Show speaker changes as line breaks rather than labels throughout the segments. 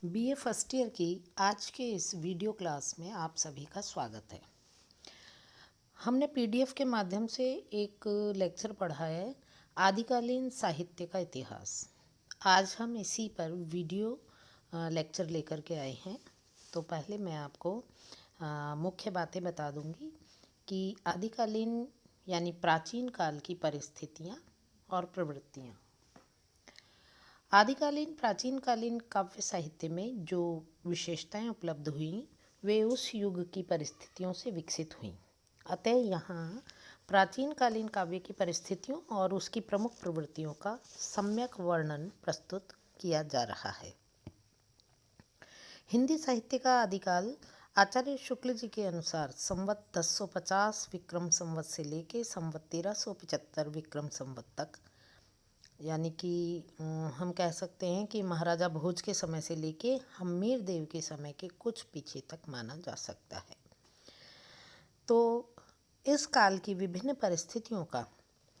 BA first year की आज के इस वीडियो क्लास में आप सभी का स्वागत है। हमने पीडीएफ के माध्यम से एक लेक्चर पढ़ा है, आदिकालीन साहित्य का इतिहास। आज हम इसी पर वीडियो लेक्चर लेकर के आए हैं। तो पहले मैं आपको मुख्य बातें बता दूंगी कि आदिकालीन यानी प्राचीन काल की परिस्थितियाँ और प्रवृत्तियाँ। आदिकालीन प्राचीनकालीन काव्य साहित्य में जो विशेषताएं उपलब्ध हुईं वे उस युग की परिस्थितियों से विकसित हुईं। अतः यहाँ प्राचीनकालीन काव्य की परिस्थितियों और उसकी प्रमुख प्रवृत्तियों का सम्यक वर्णन प्रस्तुत किया जा रहा है। हिंदी साहित्य का आदिकाल आचार्य शुक्ल जी के अनुसार संवत 1050 विक्रम संवत से लेके संवत 1375 विक्रम संवत तक, यानी कि हम कह सकते हैं कि महाराजा भोज के समय से लेके हम्मीर देव के समय के कुछ पीछे तक माना जा सकता है। तो इस काल की विभिन्न परिस्थितियों का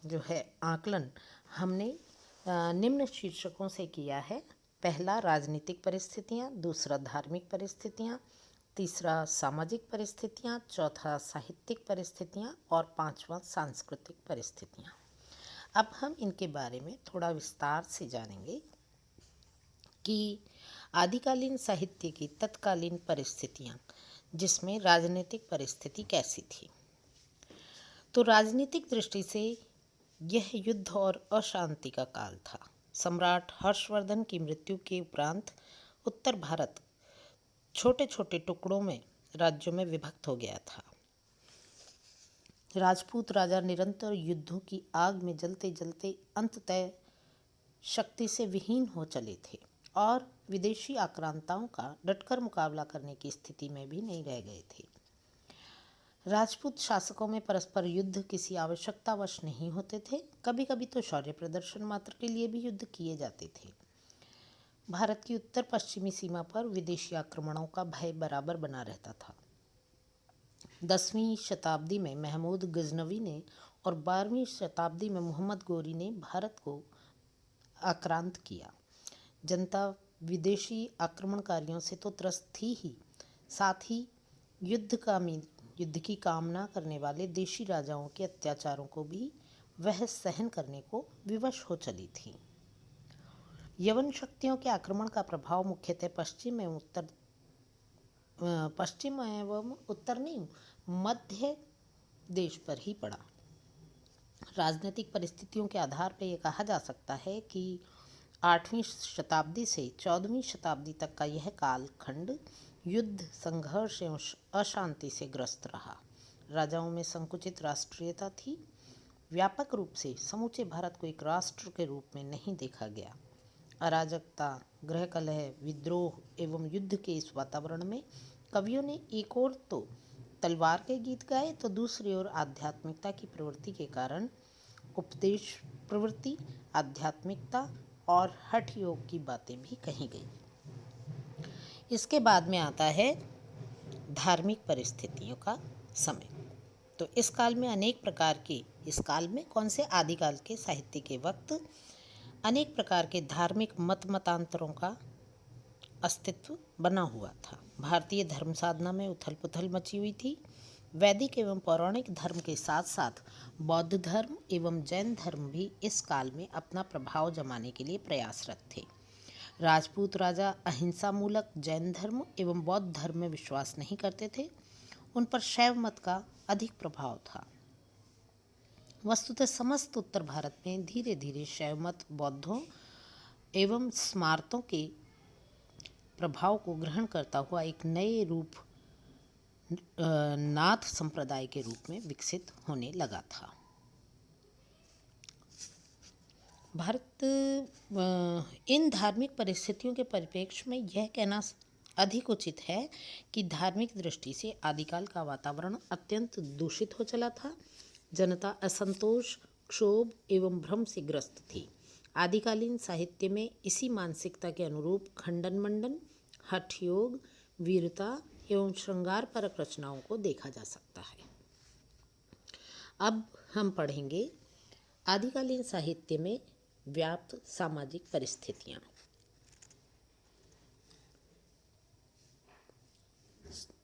जो है आकलन हमने निम्न शीर्षकों से किया है। पहला राजनीतिक परिस्थितियाँ, दूसरा धार्मिक परिस्थितियाँ, तीसरा सामाजिक परिस्थितियाँ, चौथा साहित्यिक परिस्थितियाँ और पांचवा सांस्कृतिक परिस्थितियाँ। अब हम इनके बारे में थोड़ा विस्तार से जानेंगे कि आदिकालीन साहित्य की तत्कालीन परिस्थितियाँ, जिसमें राजनीतिक परिस्थिति कैसी थी। तो राजनीतिक दृष्टि से यह युद्ध और अशांति का काल था। सम्राट हर्षवर्धन की मृत्यु के उपरांत उत्तर भारत छोटे छोटे टुकड़ों में राज्यों में विभक्त हो गया था। राजपूत राजा निरंतर युद्धों की आग में जलते जलते अंततः शक्ति से विहीन हो चले थे और विदेशी आक्रांताओं का डटकर मुकाबला करने की स्थिति में भी नहीं रह गए थे। राजपूत शासकों में परस्पर युद्ध किसी आवश्यकतावश नहीं होते थे, कभी कभी तो शौर्य प्रदर्शन मात्र के लिए भी युद्ध किए जाते थे। भारत की उत्तर पश्चिमी सीमा पर विदेशी आक्रमणों का भय बराबर बना रहता था। 10वीं शताब्दी में महमूद गजनवी ने और 12वीं शताब्दी में मोहम्मद गोरी ने भारत को आक्रांत किया। जनता विदेशी आक्रमणकारियों से तो त्रस्त थी ही, साथ ही युद्ध की कामना करने वाले देशी राजाओं के अत्याचारों को भी वह सहन करने को विवश हो चली थी। यवन शक्तियों के आक्रमण का प्रभाव मुख्यतः पश्चिम एवं उत्तर नहीं, मध्य देश पर ही पड़ा। राजनीतिक परिस्थितियों के आधार पर यह कहा जा सकता है कि 8वीं शताब्दी से 14वीं शताब्दी तक का यह कालखंड युद्ध, संघर्ष एवं अशांति से ग्रस्त रहा। राजाओं में संकुचित राष्ट्रीयता थी। व्यापक रूप से समूचे भारत को एक राष्ट्र के रूप में नहीं देखा गया। अराजकता, गृह कलह, विद्रोह एवं युद्ध के इस वातावरण में कवियों ने एक ओर तो तलवार के गीत गाए तो दूसरी ओर आध्यात्मिकता की प्रवृत्ति के कारण उपदेश प्रवृत्ति, आध्यात्मिकता और हठ योग की बातें भी कही गई। इसके बाद में आता है धार्मिक परिस्थितियों का समय। तो इस काल में कौन से आदिकाल के साहित्य के वक्त अनेक प्रकार के धार्मिक मतांतरों का अस्तित्व बना हुआ था। भारतीय धर्म साधना में उथल पुथल मची हुई थी। वैदिक एवं पौराणिक धर्म के साथ साथ बौद्ध धर्म एवं जैन धर्म भी इस काल में अपना प्रभाव जमाने के लिए प्रयासरत थे। राजपूत राजा अहिंसा मूलक जैन धर्म एवं बौद्ध धर्म में विश्वास नहीं करते थे। उन पर शैव मत का अधिक प्रभाव था। वस्तुतः समस्त उत्तर भारत में धीरे धीरे शैव मत बौद्धों एवं स्मार्तों के प्रभाव को ग्रहण करता हुआ एक नए रूप नाथ संप्रदाय के रूप में विकसित होने लगा था। इन धार्मिक परिस्थितियों के परिप्रेक्ष्य में यह कहना अधिक उचित है कि धार्मिक दृष्टि से आदिकाल का वातावरण अत्यंत दूषित हो चला था। जनता असंतोष, क्षोभ एवं भ्रम से ग्रस्त थी। आदिकालीन साहित्य में इसी मानसिकता के अनुरूप खंडन मंडन, हठ योग, वीरता एवं श्रृंगार परक रचनाओं को देखा जा सकता है। अब हम पढ़ेंगे आदिकालीन साहित्य में व्याप्त सामाजिक परिस्थितियाँ।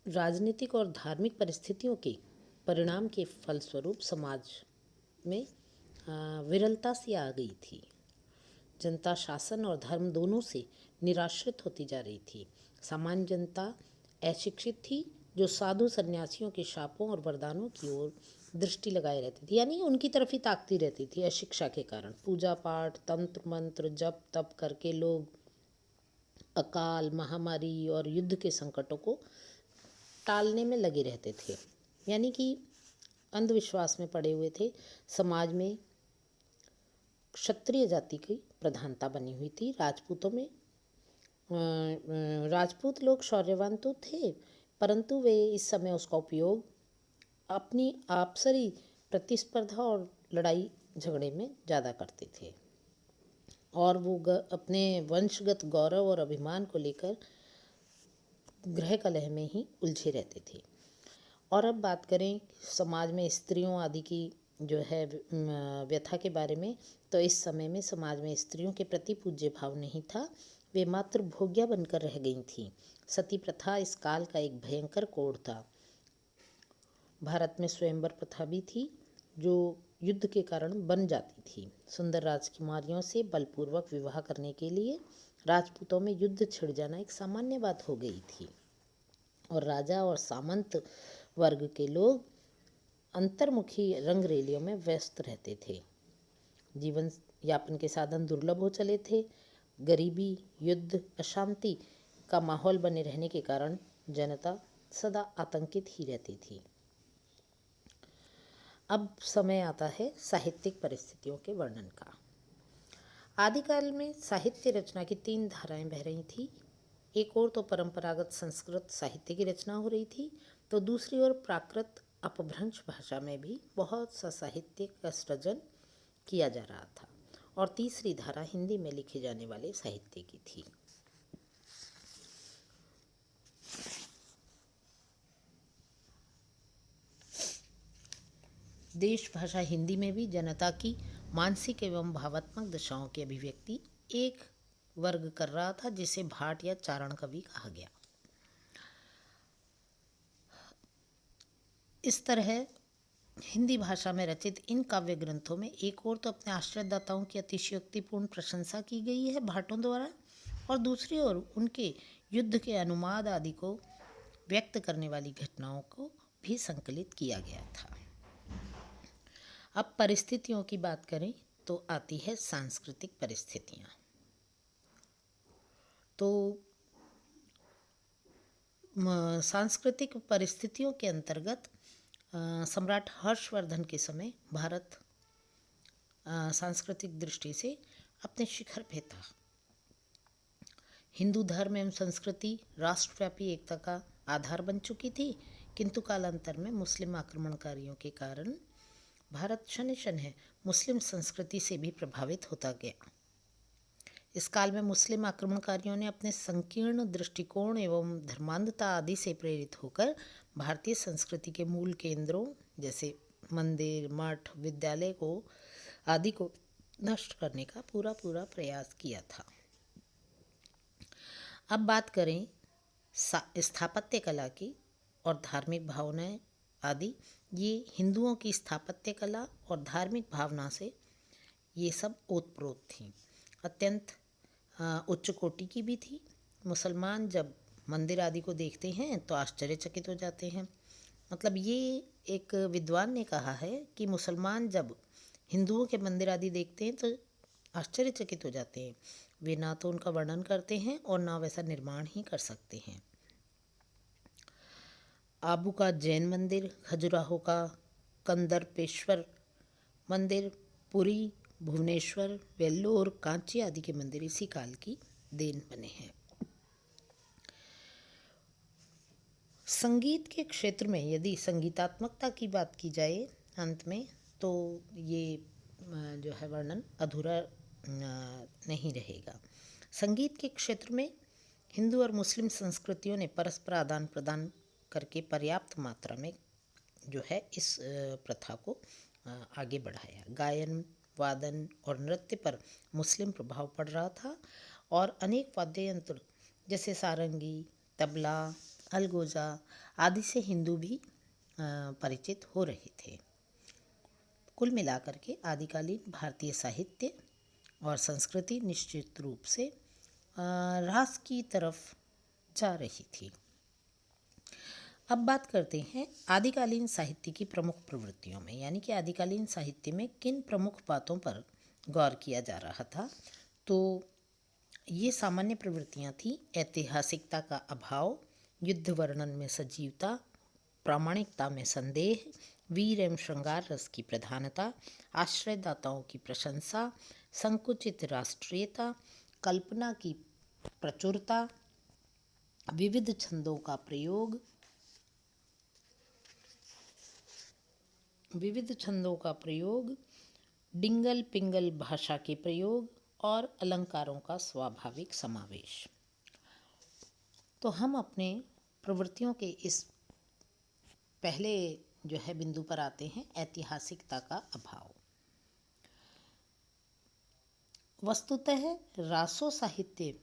राजनीतिक और धार्मिक परिस्थितियों के परिणाम के फलस्वरूप समाज में विरलता सी आ गई थी। जनता शासन और धर्म दोनों से निराश्रित होती जा रही थी। सामान्य जनता अशिक्षित थी, जो साधु सन्यासियों के शापों और वरदानों की ओर दृष्टि लगाए रहती थी, यानी उनकी तरफ ही ताकती रहती थी। अशिक्षा के कारण पूजा पाठ, तंत्र मंत्र, जप तप करके लोग अकाल, महामारी और युद्ध के संकटों को टालने में लगे रहते थे, यानी कि अंधविश्वास में पड़े हुए थे। समाज में क्षत्रिय जाति की प्रधानता बनी हुई थी। राजपूतों में राजपूत लोग शौर्यवान तो थे, परंतु वे इस समय उसका उपयोग अपनी आपसी प्रतिस्पर्धा और लड़ाई झगड़े में ज़्यादा करते थे, और वो अपने वंशगत गौरव और अभिमान को लेकर गृह कलह में ही उलझे रहते थे। और अब बात करें समाज में स्त्रियों आदि की जो है व्यथा के बारे में, तो इस समय में समाज में स्त्रियों के प्रति पूज्य भाव नहीं था। वे मात्र भोग्या बनकर रह गई थीं। सती प्रथा इस काल का एक भयंकर कोढ़ था। भारत में स्वयंवर प्रथा भी थी, जो युद्ध के कारण बन जाती थी। सुंदर राजकुमारियों से बलपूर्वक विवाह करने के लिए राजपूतों में युद्ध छिड़ जाना एक सामान्य बात हो गई थी, और राजा और सामंत वर्ग के लोग अंतर्मुखी रंगरेलियों में व्यस्त रहते थे। जीवन यापन के साधन दुर्लभ हो चले थे। गरीबी, युद्ध, अशांति का माहौल बने रहने के कारण जनता सदा आतंकित ही रहती थी। अब समय आता है साहित्यिक परिस्थितियों के वर्णन का। आदिकाल में साहित्य रचना की 3 धाराएं बह रही थी। एक ओर तो परंपरागत संस्कृत साहित्य की रचना हो रही थी, तो दूसरी ओर प्राकृत अपभ्रंश भाषा में भी बहुत सा साहित्य का सृजन किया जा रहा था, और तीसरी धारा हिंदी में लिखे जाने वाले साहित्य की थी। देश भाषा हिंदी में भी जनता की मानसिक एवं भावात्मक दशाओं की अभिव्यक्ति एक वर्ग कर रहा था, जिसे भाट या चारण कवि कहा गया। इस तरह हिंदी भाषा में रचित इन काव्य ग्रंथों में एक ओर तो अपने आश्रयदाताओं की अतिशयोक्तिपूर्ण प्रशंसा की गई है भाटों द्वारा, और दूसरी ओर उनके युद्ध के अनुमाद आदि को व्यक्त करने वाली घटनाओं को भी संकलित किया गया था। अब परिस्थितियों की बात करें तो आती है सांस्कृतिक परिस्थितियाँ। तो सांस्कृतिक परिस्थितियों के अंतर्गत सम्राट हर्षवर्धन के समय भारत सांस्कृतिक दृष्टि से अपने शिखर पे था। हिंदू धर्म एवं संस्कृति राष्ट्रव्यापी एकता का आधार बन चुकी थी, किंतु कालांतर में मुस्लिम आक्रमणकारियों के कारण भारत शनः शनः मुस्लिम संस्कृति से भी प्रभावित होता गया। इस काल में मुस्लिम आक्रमणकारियों ने अपने संकीर्ण दृष्टिकोण एवं धर्मांधता आदि से प्रेरित होकर भारतीय संस्कृति के मूल केंद्रों जैसे मंदिर, मठ, विद्यालय आदि को नष्ट करने का पूरा प्रयास किया था। अब बात करें स्थापत्य कला की और धार्मिक भावनाएं आदि। ये हिंदुओं की स्थापत्य कला और धार्मिक भावना से ये सब ओतप्रोत थी, अत्यंत उच्च कोटि की भी थी। मुसलमान जब मंदिर आदि को देखते हैं तो आश्चर्यचकित हो जाते हैं। मतलब ये एक विद्वान ने कहा है कि मुसलमान जब हिंदुओं के मंदिर आदि देखते हैं तो आश्चर्यचकित हो जाते हैं। वे ना तो उनका वर्णन करते हैं और ना वैसा निर्माण ही कर सकते हैं। आबू का जैन मंदिर, खजुराहो का कंदर्पेश्वर मंदिर, पुरी, भुवनेश्वर, वेल्लोर, कांची आदि के मंदिर इसी काल की देन बने हैं। संगीत के क्षेत्र में यदि संगीतात्मकता की बात की जाए अंत में, तो ये जो है वर्णन अधूरा नहीं रहेगा। संगीत के क्षेत्र में हिंदू और मुस्लिम संस्कृतियों ने परस्पर आदान प्रदान करके पर्याप्त मात्रा में जो है इस प्रथा को आगे बढ़ाया। गायन, वादन और नृत्य पर मुस्लिम प्रभाव पड़ रहा था, और अनेक वाद्य यंत्र जैसे सारंगी, तबला अलगोजा आदि से हिंदू भी परिचित हो रहे थे। कुल मिलाकर के आदिकालीन भारतीय साहित्य और संस्कृति निश्चित रूप से ह्रास की तरफ जा रही थी। अब बात करते हैं आदिकालीन साहित्य की प्रमुख प्रवृत्तियों में, यानी कि आदिकालीन साहित्य में किन प्रमुख बातों पर गौर किया जा रहा था। तो ये सामान्य प्रवृत्तियां थी: ऐतिहासिकता का अभाव, युद्ध वर्णन में सजीवता, प्रामाणिकता में संदेह, वीर एवं श्रृंगार रस की प्रधानता, आश्रयदाताओं की प्रशंसा, संकुचित राष्ट्रीयता, कल्पना की प्रचुरता, विविध छंदों का प्रयोग, डिंगल पिंगल भाषा के प्रयोग और अलंकारों का स्वाभाविक समावेश। तो हम अपने प्रवृत्तियों के इस पहले जो है बिंदु पर आते हैं, ऐतिहासिकता का अभाव। वस्तुतः रासो साहित्य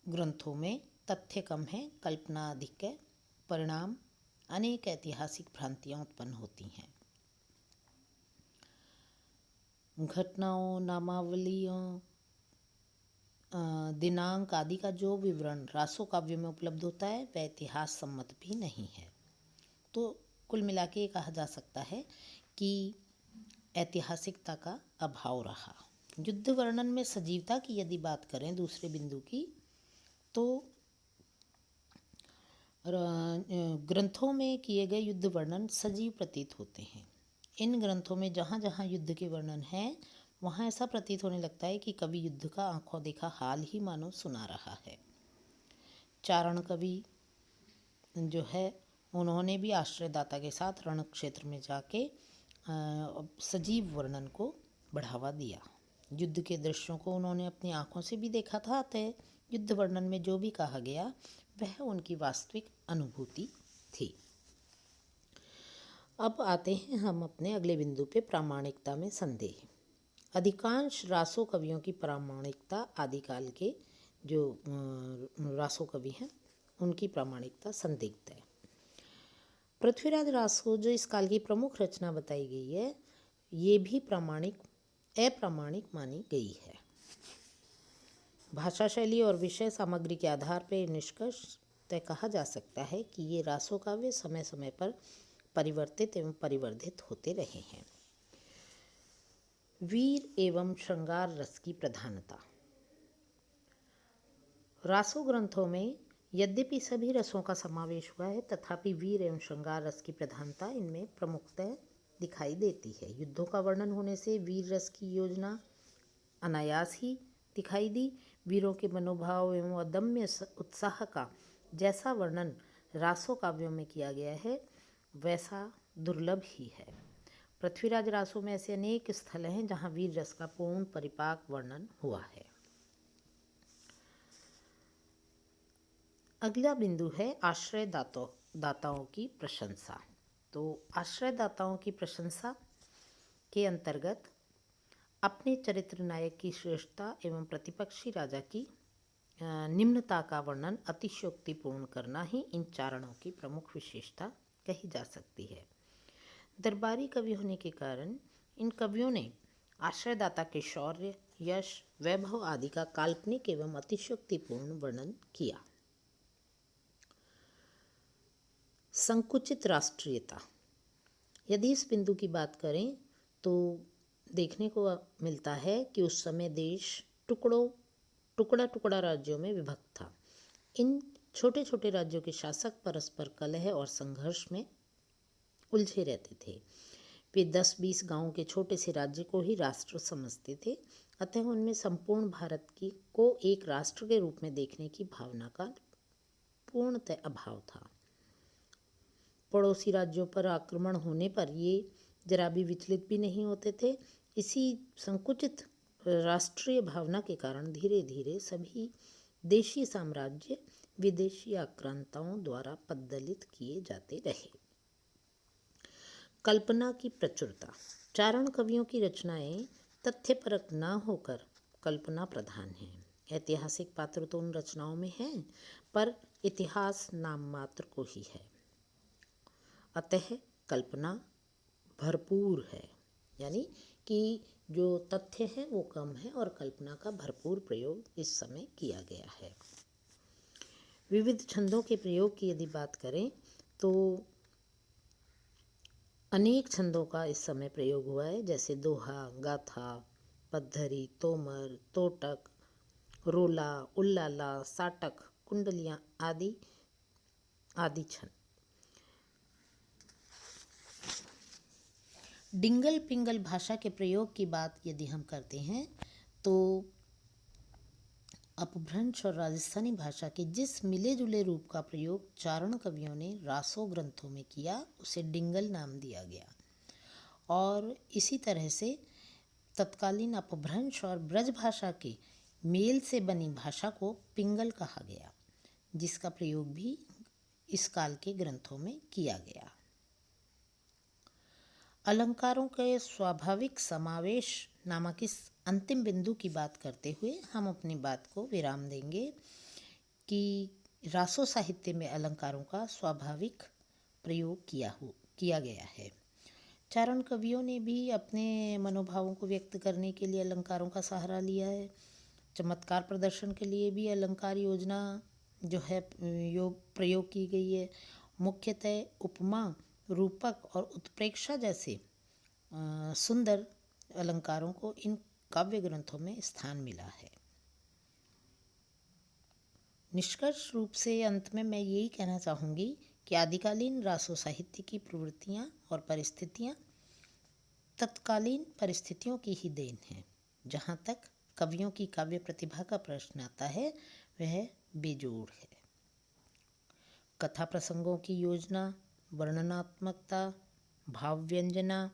ग्रंथों में तथ्य कम है, कल्पना अधिक है, परिणाम अनेक ऐतिहासिक भ्रांतियां उत्पन्न होती हैं। घटनाओं, नामावलियों, दिनांक आदि का जो विवरण रासो काव्य में उपलब्ध होता है वह इतिहास सम्मत भी नहीं है। तो कुल मिला के कहा जा सकता है कि ऐतिहासिकता का अभाव रहा। युद्ध वर्णन में सजीवता की यदि बात करें दूसरे बिंदु की, तो ग्रंथों में किए गए युद्ध वर्णन सजीव प्रतीत होते हैं। इन ग्रंथों में जहाँ जहाँ युद्ध के वर्णन हैं वहाँ ऐसा प्रतीत होने लगता है कि कवि युद्ध का आंखों देखा हाल ही मानो सुना रहा है। चारण कवि जो है उन्होंने भी आश्रयदाता के साथ रण क्षेत्र में जाके सजीव वर्णन को बढ़ावा दिया। युद्ध के दृश्यों को उन्होंने अपनी आंखों से भी देखा था, अतः युद्ध वर्णन में जो भी कहा गया वह उनकी वास्तविक अनुभूति थी। अब आते हैं हम अपने अगले बिंदु पे, प्रामाणिकता में संदेह। अधिकांश रासो कवियों की प्रामाणिकता, आदिकाल के जो रासो कवि हैं उनकी प्रामाणिकता संदिग्ध है। पृथ्वीराज रासो जो इस काल की प्रमुख रचना बताई गई है, ये भी अप्रामाणिक मानी गई है। भाषा शैली और विषय सामग्री के आधार पर निष्कर्ष तय कहा जा सकता है कि ये रासो काव्य समय समय पर परिवर्तित एवं परिवर्धित होते रहे हैं। वीर एवं श्रृंगार रस की प्रधानता। रासो ग्रंथों में यद्यपि सभी रसों का समावेश हुआ है, तथापि वीर एवं श्रृंगार रस की प्रधानता इनमें प्रमुखतः दिखाई देती है। युद्धों का वर्णन होने से वीर रस की योजना अनायास ही दिखाई दी। वीरों के मनोभाव एवं अदम्य उत्साह का जैसा वर्णन रासो काव्यों में किया गया है वैसा दुर्लभ ही है। पृथ्वीराज रासो में ऐसे अनेक स्थल हैं जहाँ वीर रस का पूर्ण परिपाक वर्णन हुआ है। अगला बिंदु है आश्रयदाताओं की प्रशंसा। तो आश्रयदाताओं की प्रशंसा के अंतर्गत अपने चरित्र नायक की श्रेष्ठता एवं प्रतिपक्षी राजा की निम्नता का वर्णन अतिशयोक्तिपूर्ण करना ही इन चारणों की प्रमुख विशेषता कही जा सकती है। दरबारी कवि होने के कारण इन कवियों ने आश्रयदाता के शौर्य, यश, वैभव आदि का काल्पनिक एवं अतिशयोक्तिपूर्ण वर्णन किया। संकुचित राष्ट्रीयता। यदि इस बिंदु की बात करें तो देखने को मिलता है कि उस समय देश टुकड़ा राज्यों में विभक्त था। इन छोटे छोटे राज्यों के शासक परस्पर कलह और संघर्ष में उलझे रहते थे। वे 10-20 गांवों के छोटे से राज्य को ही राष्ट्र समझते थे, अतः उनमें संपूर्ण भारत को एक राष्ट्र के रूप में देखने की भावना का पूर्णतः अभाव था। पड़ोसी राज्यों पर आक्रमण होने पर ये जरा भी विचलित भी नहीं होते थे। इसी संकुचित राष्ट्रीय भावना के कारण धीरे धीरे सभी देशी साम्राज्य विदेशी आक्रांताओं द्वारा पद्दलित किए जाते रहे। कल्पना की प्रचुरता। चारण कवियों की रचनाएं तथ्यपरक न होकर कल्पना प्रधान हैं। ऐतिहासिक पात्र तो उन रचनाओं में हैं, पर इतिहास नाम मात्र को ही है। अतः कल्पना भरपूर है, यानी कि जो तथ्य हैं वो कम है और कल्पना का भरपूर प्रयोग इस समय किया गया है। विविध छंदों के प्रयोग की यदि बात करें तो अनेक छंदों का इस समय प्रयोग हुआ है, जैसे दोहा, गाथा, पद्धरी, तोमर, तोटक, रोला, उल्लाला, साटक, कुंडलियाँ आदि आदि छंद। डिंगल पिंगल भाषा के प्रयोग की बात यदि हम करते हैं तो अपभ्रंश और राजस्थानी भाषा के जिस मिले जुले रूप का प्रयोग चारण कवियों ने रासो ग्रंथों में किया उसे डिंगल नाम दिया गया। और इसी तरह से तत्कालीन अपभ्रंश और ब्रज भाषा के मेल से बनी भाषा को पिंगल कहा गया, जिसका प्रयोग भी इस काल के ग्रंथों में किया गया। अलंकारों के स्वाभाविक समावेश नामक इस अंतिम बिंदु की बात करते हुए हम अपनी बात को विराम देंगे कि रासो साहित्य में अलंकारों का स्वाभाविक प्रयोग किया गया है। चारण कवियों ने भी अपने मनोभावों को व्यक्त करने के लिए अलंकारों का सहारा लिया है। चमत्कार प्रदर्शन के लिए भी अलंकार योजना जो है प्रयोग की गई है। मुख्यतः उपमा, रूपक और उत्प्रेक्षा जैसे सुंदर अलंकारों को इन काव्य ग्रंथों में स्थान मिला है। निष्कर्ष रूप से अंत में मैं यही कहना चाहूँगी कि आदिकालीन रासो साहित्य की प्रवृत्तियाँ और परिस्थितियाँ तत्कालीन परिस्थितियों की ही देन है। जहाँ तक कवियों की काव्य प्रतिभा का प्रश्न आता है वह बेजोड़ है। कथा प्रसंगों की योजना, वर्णनात्मकता, भाव व्यंजना,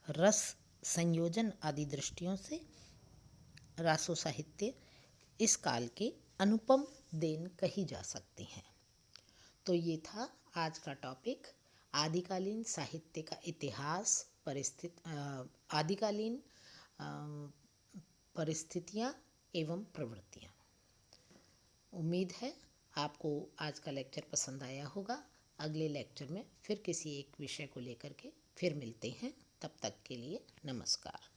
रस संयोजन आदि दृष्टियों से रासो साहित्य इस काल के अनुपम देन कही जा सकती हैं। तो ये था आज का टॉपिक, आदिकालीन साहित्य का इतिहास, आदिकालीन परिस्थितियाँ एवं प्रवृत्तियाँ। उम्मीद है आपको आज का लेक्चर पसंद आया होगा। अगले लेक्चर में फिर किसी एक विषय को लेकर के फिर मिलते हैं। तब तक के लिए नमस्कार।